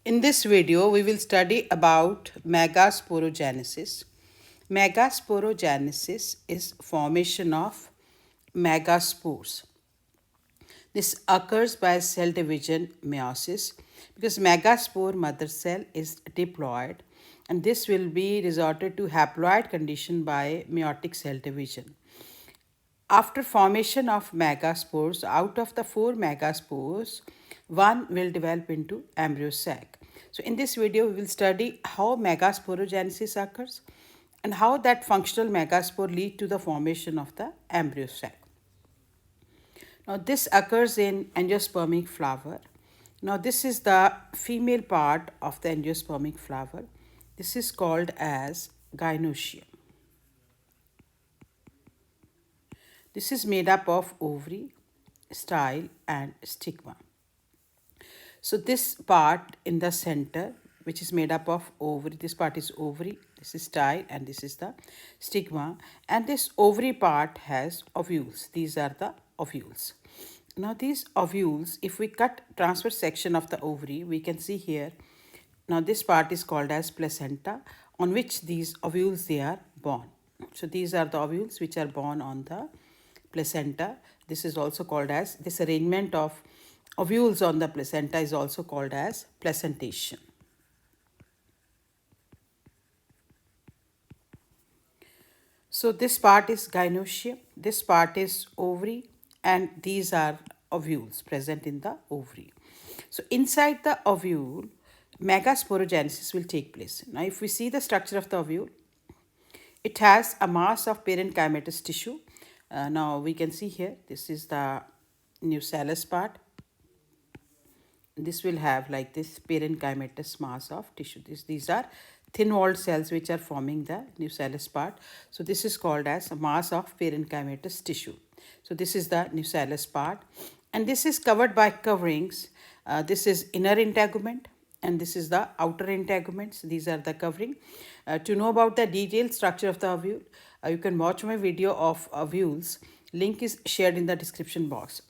In this video, we will study about megasporogenesis. Megasporogenesis is formation of megaspores. This occurs by cell division meiosis because megaspore mother cell is diploid, and this will be resorted to haploid condition by meiotic cell division. After formation of megaspores, out of the 4 megaspores, one will develop into embryosac. So in this video, we will study how megasporogenesis occurs and how that functional megaspore lead to the formation of the embryosac. Now this occurs in angiospermic flower. Now this is the female part of the angiospermic flower. This is called as gynoecium. This is made up of ovary, style and stigma. So this part in the center, which is made up of ovary, this part is ovary, this is style and this is the stigma, and this ovary part has ovules. These are the ovules. Now these ovules, if we cut transverse section of the ovary, we can see here, now this part is called as placenta, on which these ovules they are born. So these are the ovules which are born on the placenta. This is also called as, this arrangement of ovules on the placenta is also called as placentation. So this part is gynoecium, this part is ovary, and these are ovules present in the ovary. So inside the ovule, megasporogenesis will take place. Now if we see the structure of the ovule, it has a mass of parenchymatous tissue. Now we can see here, this is the nucellus part. This will have like this parenchymatous mass of tissue. These are thin-walled cells which are forming the nucellus part. So this is called as a mass of parenchymatous tissue. So this is the nucellus part, and this is covered by coverings. This is inner integument and this is the outer integuments. These are the covering. To know about the detailed structure of the ovule, you can watch my video of ovules. Link is shared in the description box.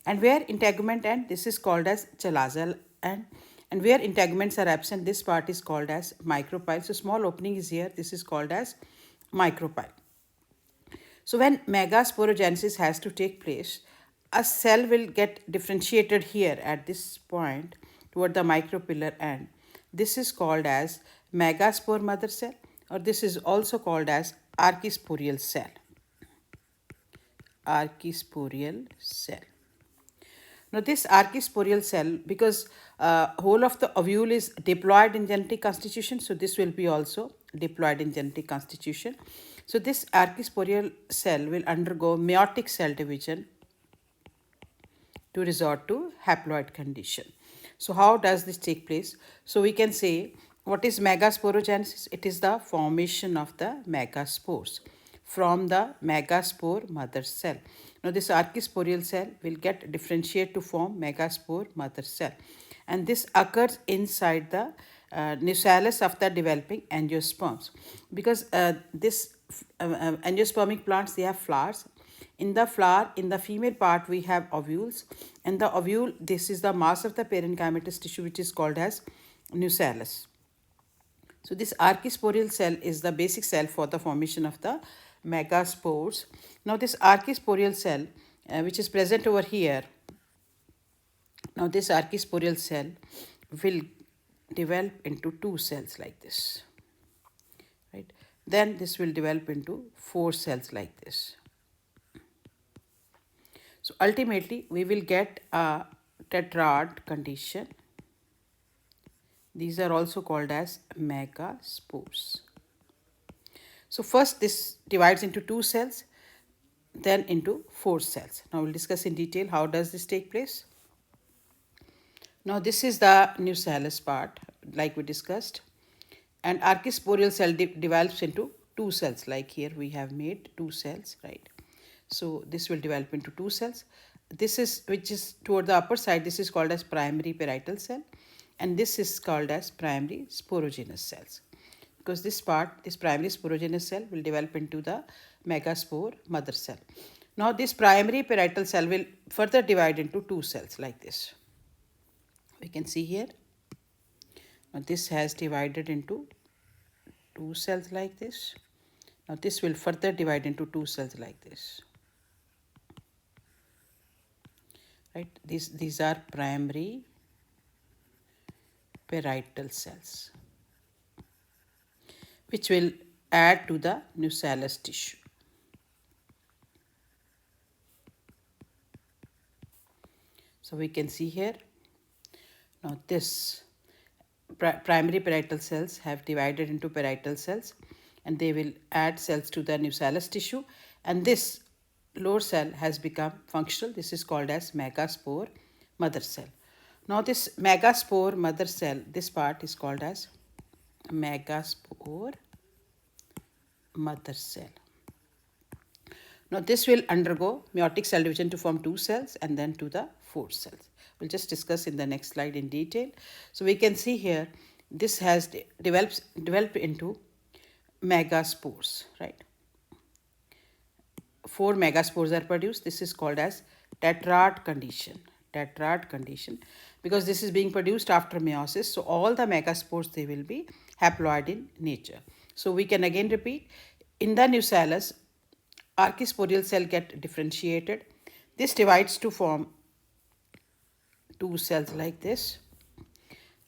And where integument end, this is called as chalazal end. And where integuments are absent, this part is called as micropyle. So small opening is here. This is called as micropyle. So when megasporogenesis has to take place, a cell will get differentiated here at this point toward the micropillar end. This is called as megaspore mother cell, or this is also called as archisporial cell. Archisporial cell. Now this archisporial cell, because whole of the ovule is diploid in genetic constitution, so this will be also diploid in genetic constitution. So this archisporial cell will undergo meiotic cell division to resort to haploid condition. So how does this take place? So we can say, what is megasporogenesis? It is the formation of the megaspores from the megaspore mother cell. Now this archisporial cell will get differentiate to form megaspore mother cell, and this occurs inside the nucellus of the developing angiosperms, because this angiospermic plants, they have flowers. In the flower, in the female part, we have ovules, and the ovule, this is the mass of the parenchymatous tissue which is called as nucellus. So this archisporial cell is the basic cell for the formation of the megaspores. Now this archisporial cell, which is present over here, now this archisporial cell will develop into 2 cells like this, right? Then this will develop into 4 cells like this. So ultimately we will get a tetrad condition. These are also called as megaspores. So first this divides into 2 cells, then into 4 cells. Now we'll discuss in detail how does this take place. Now this is the nucellus part like we discussed, and archisporial cell develops into 2 cells, like here we have made 2 cells, right? So this will develop into 2 cells. This is, which is toward the upper side, this is called as primary parietal cell, and this is called as primary sporogenous cells, because this part, this primary sporogenous cell will develop into the megaspore mother cell. Now this primary parietal cell will further divide into 2 cells like this. We can see here. Now this has divided into two cells like this. Now this will further divide into two cells like this. Right? These are primary parietal cells, which will add to the nucellus tissue. So we can see here, now this primary parietal cells have divided into parietal cells, and they will add cells to the nucellus tissue, and this lower cell has become functional. This is called as megaspore mother cell. Now this megaspore mother cell, this part is called as megaspore mother cell. Now this will undergo meiotic cell division to form two cells and then to the four cells. We'll just discuss in the next slide in detail. So we can see here this has developed into megaspores, right? 4 megaspores are produced. This is called as tetrad condition. Tetrad condition, because this is being produced after meiosis. So all the megaspores, they will be haploid in nature. So we can again repeat, in the nucellus, archisporial cell get differentiated. This divides to form two cells like this,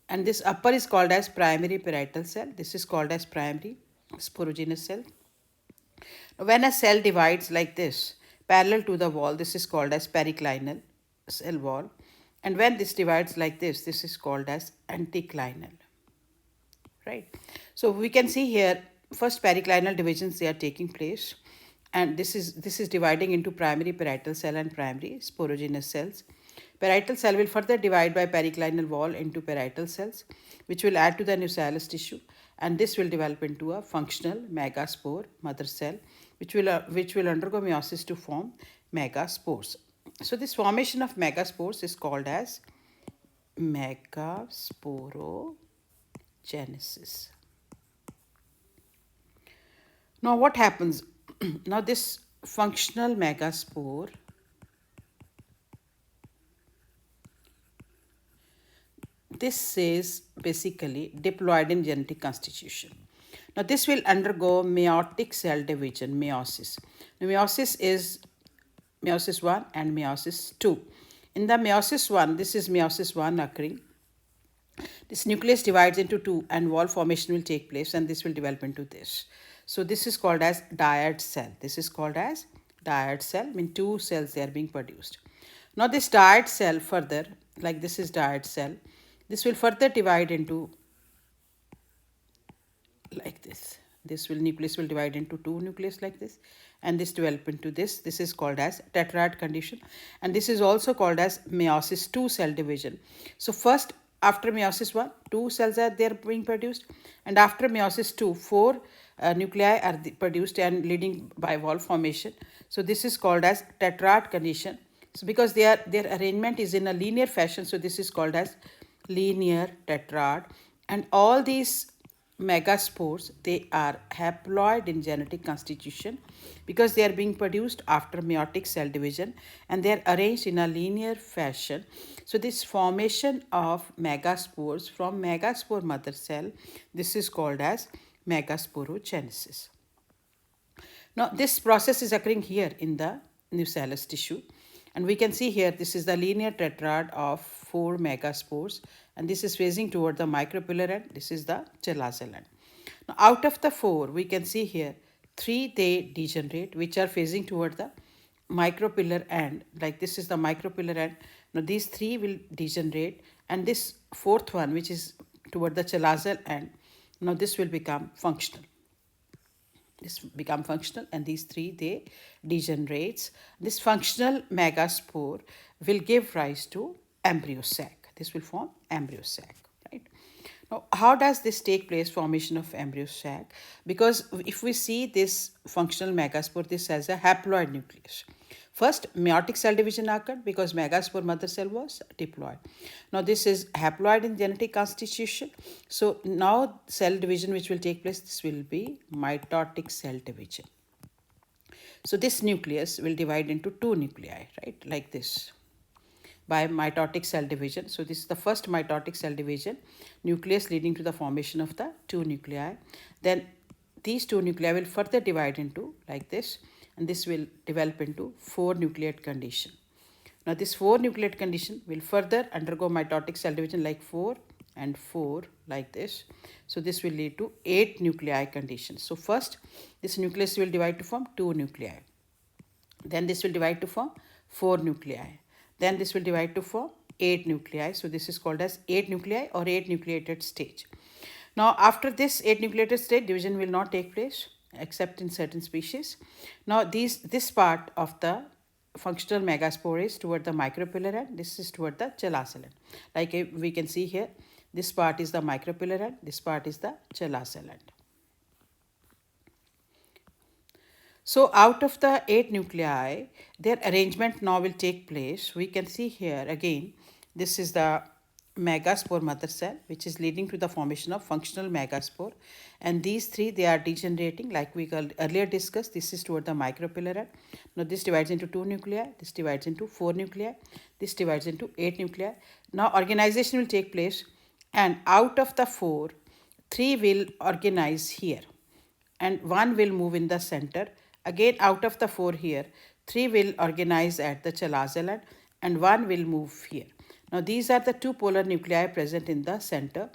and this upper is called as primary parietal cell. This is called as primary sporogenous cell. When a cell divides like this parallel to the wall, this is called as periclinal cell wall, and when this divides like this is called as anticlinal, right? So we can see here first periclinal divisions, they are taking place, and this is dividing into primary parietal cell and primary sporogenous cells. Parietal cell will further divide by periclinal wall into parietal cells, which will add to the nucellus tissue, and this will develop into a functional megaspore mother cell, which will undergo meiosis to form megaspores. So this formation of megaspores is called as megasporogenesis. Now what happens? Now this functional megaspore, this is basically diploid in genetic constitution. Now this will undergo meiotic cell division, meiosis. Now, meiosis is meiosis 1 and meiosis 2. In the meiosis 1, this is meiosis 1 occurring. This nucleus divides into two and wall formation will take place, and this will develop into this. So this is called as dyad cell. This is called as dyad cell, mean two cells they are being produced. Now this dyad cell further, like this is dyad cell, this will further divide into like this. Nucleus will divide into two nucleus like this, and this develop into this. This is called as tetrad condition, and this is also called as meiosis 2 cell division. So first, after meiosis 1, 2 cells are there being produced, and after meiosis 2, 4 nuclei are produced and leading by wall formation. So this is called as tetrad condition. So because their arrangement is in a linear fashion, so this is called as linear tetrad, and all these megaspores, they are haploid in genetic constitution because they are being produced after meiotic cell division, and they are arranged in a linear fashion. So this formation of megaspores from megaspore mother cell, this is called as megasporogenesis. Now this process is occurring here in the nucellus tissue, and we can see here this is the linear tetrad of 4 megaspores, and this is facing toward the micropillar end. This is the chelazal end. Now out of the 4, we can see here 3 they degenerate, which are facing toward the micropillar end. Like this is the micropillar end. Now these 3 will degenerate, and this 4th one, which is toward the chelazal end, now this will become functional. This become functional, and these 3 they degenerates. This functional megaspore will give rise to embryosac. This will form embryosac, right? Now, how does this take place, formation of embryosac? Because if we see this functional megaspore, this has a haploid nucleus. First, meiotic cell division occurred because megaspore mother cell was diploid. Now, this is haploid in genetic constitution. So, now cell division which will take place, this will be mitotic cell division. So, this nucleus will divide into 2 nuclei, right, like this. by mitotic cell division. So this is the first mitotic cell division, nucleus leading to the formation of the two nuclei. Then these two nuclei will further divide into like this, and this will develop into 4 nucleate condition. Now this 4 nucleate condition will further undergo mitotic cell division like 4 and 4 like this. So this will lead to 8 nuclei conditions. So first this nucleus will divide to form 2 nuclei. Then this will divide to form 4 nuclei. Then this will divide to form 8 nuclei. So this is called as 8 nuclei or 8 nucleated stage. Now after this 8 nucleated stage, division will not take place except in certain species. Now this part of the functional megaspore is toward the micropillar end, this is toward the cell end. Like we can see here, this part is the micropillar end, this part is the cell end. So out of the 8 nuclei, their arrangement now will take place. We can see here again, this is the megaspore mother cell, which is leading to the formation of functional megaspore. And these three, they are degenerating like we earlier discussed. This is toward the micropillar end. Now this divides into 2 nuclei, this divides into 4 nuclei, this divides into 8 nuclei. Now organization will take place, and out of the 4, 3 will organize here and 1 will move in the center. Again out of the 4 here, 3 will organize at the cell end and 1 will move here. Now these are the 2 polar nuclei present in the center,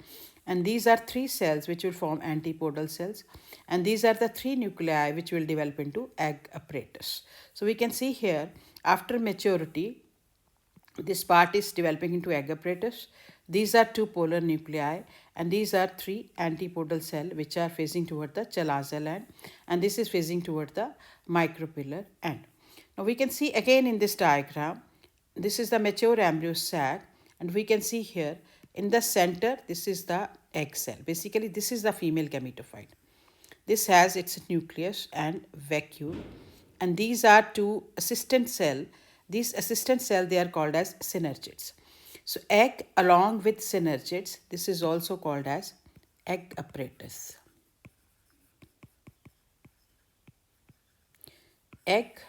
and these are 3 cells which will form antipodal cells, and these are the 3 nuclei which will develop into egg apparatus. So we can see here, after maturity, this part is developing into egg apparatus. These are 2 polar nuclei, and these are 3 antipodal cells which are facing toward the cell end, and this is facing toward the micropillar end. Now we can see again in this diagram, this is the mature embryo sac, and we can see here in the center, this is the egg cell. Basically this is the female gametophyte. This has its nucleus and vacuole, and these are 2 assistant cell. These assistant cell, they are called as synergids. So egg along with synergids, this is also called as egg apparatus. Egg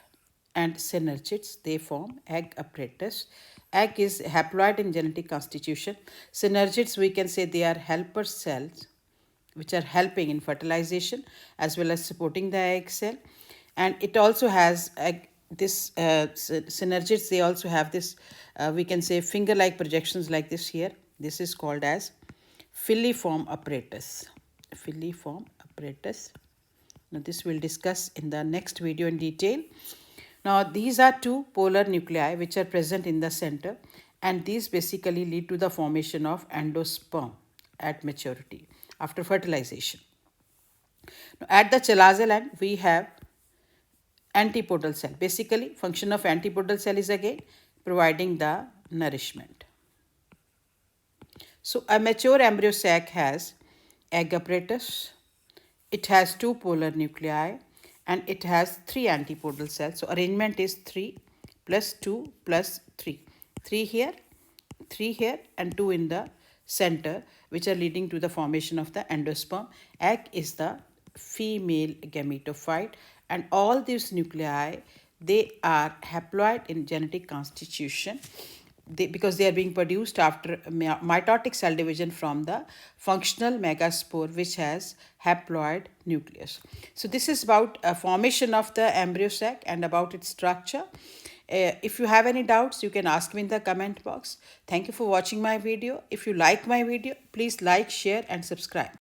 and synergids, they form egg apparatus. Egg is haploid in genetic constitution. Synergids, we can say they are helper cells which are helping in fertilization as well as supporting the egg cell. And it also has synergids, they also have this, we can say finger-like projections like this here. This is called as filiform apparatus. Filiform apparatus. Now this we'll discuss in the next video in detail. Now these are 2 polar nuclei which are present in the center, and these basically lead to the formation of endosperm at maturity after fertilization. Now at the cell end, we have antipodal cell. Basically function of antipodal cell is again providing the nourishment. So a mature embryo sac has egg apparatus, it has 2 polar nuclei, and it has 3 antipodal cells. So arrangement is 3 plus 2 plus 3. 3 here and 2 in the center, which are leading to the formation of the endosperm. Egg is the female gametophyte, and all these nuclei, they are haploid in genetic constitution. Because they are being produced after mitotic cell division from the functional megaspore which has haploid nucleus. So this is about a formation of the embryo sac and about its structure. If you have any doubts, you can ask me in the comment box. Thank you for watching my video. If you like my video, please like, share and subscribe.